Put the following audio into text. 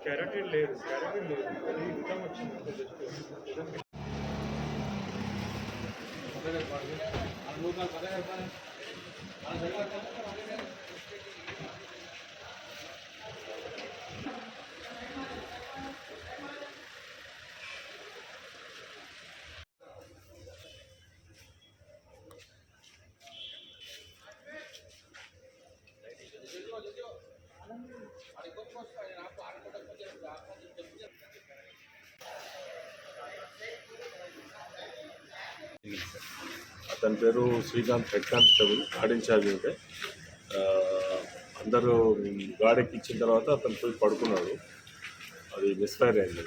Carrot లేదు, carrot లేదు, అది ఇన్కమ్ వచ్చింది. అతని పేరు Srikanth, head constable, guard in-charge. ఉంటే అందరూ గార్డ్ ఎక్కించిన తర్వాత అతను పోయి పడుకున్నాడు. అది మిస్ఫైర్ అయింది.